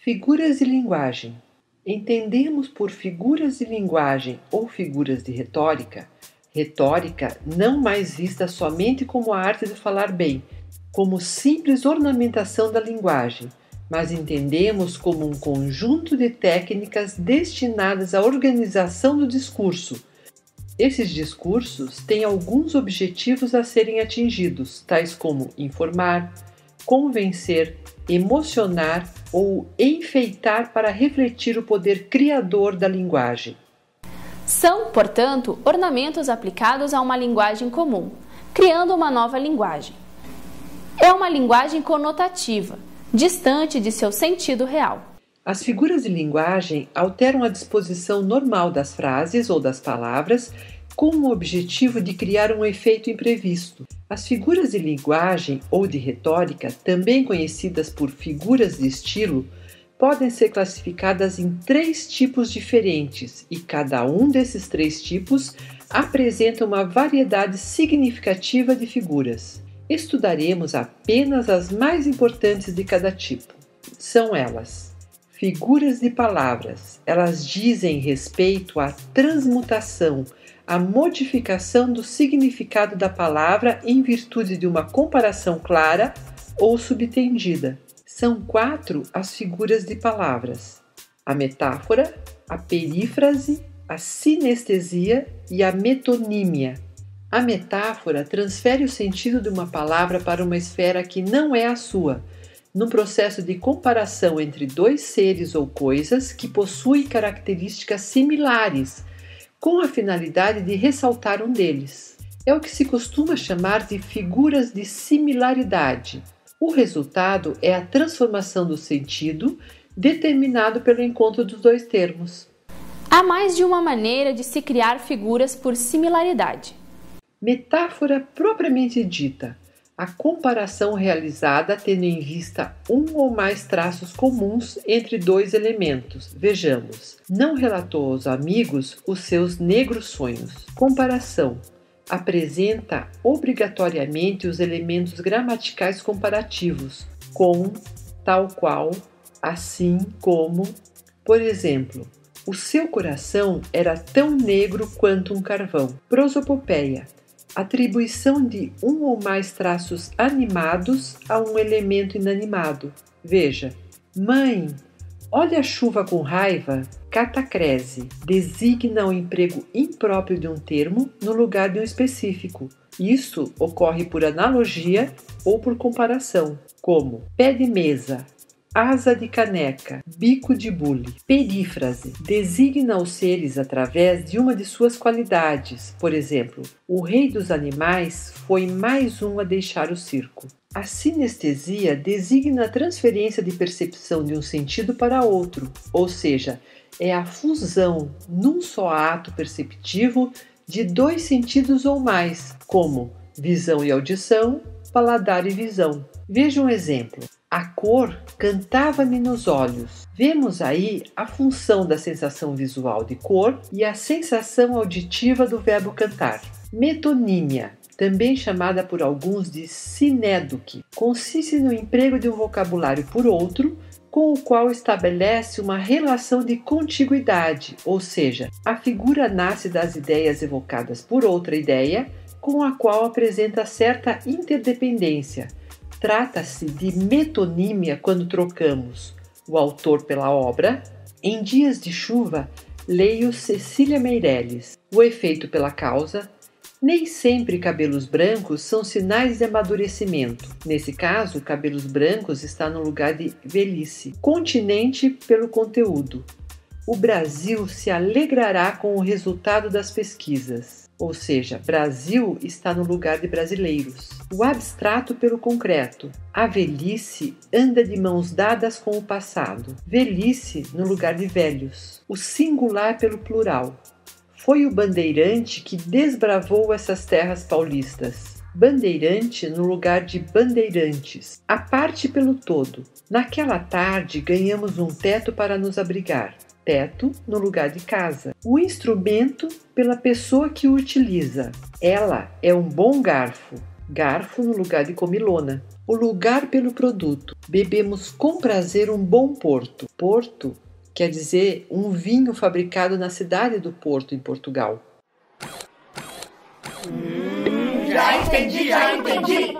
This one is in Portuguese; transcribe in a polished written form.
Figuras de linguagem. Entendemos por figuras de linguagem ou figuras de retórica, retórica não mais vista somente como a arte de falar bem, como simples ornamentação da linguagem, mas entendemos como um conjunto de técnicas destinadas à organização do discurso. Esses discursos têm alguns objetivos a serem atingidos, tais como informar, convencer, emocionar ou enfeitar para refletir o poder criador da linguagem. São, portanto, ornamentos aplicados a uma linguagem comum, criando uma nova linguagem. É uma linguagem conotativa, distante de seu sentido real. As figuras de linguagem alteram a disposição normal das frases ou das palavras com o objetivo de criar um efeito imprevisto. As figuras de linguagem ou de retórica, também conhecidas por figuras de estilo, podem ser classificadas em 3 tipos diferentes e cada um desses 3 tipos apresenta uma variedade significativa de figuras. Estudaremos apenas as mais importantes de cada tipo. São elas: figuras de palavras. Elas dizem respeito à transmutação, à modificação do significado da palavra em virtude de uma comparação clara ou subtendida. São 4 as figuras de palavras: a metáfora, a perífrase, a sinestesia e a metonímia. A metáfora transfere o sentido de uma palavra para uma esfera que não é a sua, num processo de comparação entre 2 seres ou coisas que possuem características similares, com a finalidade de ressaltar um deles. É o que se costuma chamar de figuras de similaridade. O resultado é a transformação do sentido, determinado pelo encontro dos 2 termos. Há mais de uma maneira de se criar figuras por similaridade. Metáfora propriamente dita, a comparação realizada tendo em vista um ou mais traços comuns entre 2 elementos. Vejamos, não relatou aos amigos os seus negros sonhos. Comparação apresenta obrigatoriamente os elementos gramaticais comparativos, com, tal qual, assim como. Por exemplo, o seu coração era tão negro quanto um carvão. Prosopopeia, atribuição de um ou mais traços animados a um elemento inanimado. Veja, mãe, olha a chuva com raiva. Catacrese, designa o emprego impróprio de um termo no lugar de um específico. Isso ocorre por analogia ou por comparação, como pé de mesa, asa de caneca, bico de bule. Perífrase, designa os seres através de uma de suas qualidades. Por exemplo, o rei dos animais foi mais um a deixar o circo. A sinestesia designa a transferência de percepção de um sentido para outro, ou seja, é a fusão num só ato perceptivo de 2 sentidos ou mais, como visão e audição, paladar e visão. Veja um exemplo. A cor cantava-me nos olhos. Vemos aí a função da sensação visual de cor e a sensação auditiva do verbo cantar. Metonímia, também chamada por alguns de sinédoque, consiste no emprego de um vocabulário por outro, com o qual estabelece uma relação de contiguidade, ou seja, a figura nasce das ideias evocadas por outra ideia, com a qual apresenta certa interdependência. Trata-se de metonímia quando trocamos o autor pela obra. Em dias de chuva, leio Cecília Meirelles. O efeito pela causa. Nem sempre cabelos brancos são sinais de amadurecimento. Nesse caso, cabelos brancos está no lugar de velhice. Continente pelo conteúdo. O Brasil se alegrará com o resultado das pesquisas. Ou seja, Brasil está no lugar de brasileiros. O abstrato pelo concreto. A velhice anda de mãos dadas com o passado. Velhice no lugar de velhos. O singular pelo plural. Foi o bandeirante que desbravou essas terras paulistas. Bandeirante no lugar de bandeirantes. A parte pelo todo. Naquela tarde ganhamos um teto para nos abrigar. Teto no lugar de casa. O instrumento pela pessoa que o utiliza. Ela é um bom garfo. Garfo no lugar de comilona. o lugar pelo produto. Bebemos com prazer um bom Porto. Porto quer dizer um vinho fabricado na cidade do Porto, em Portugal. Já entendi.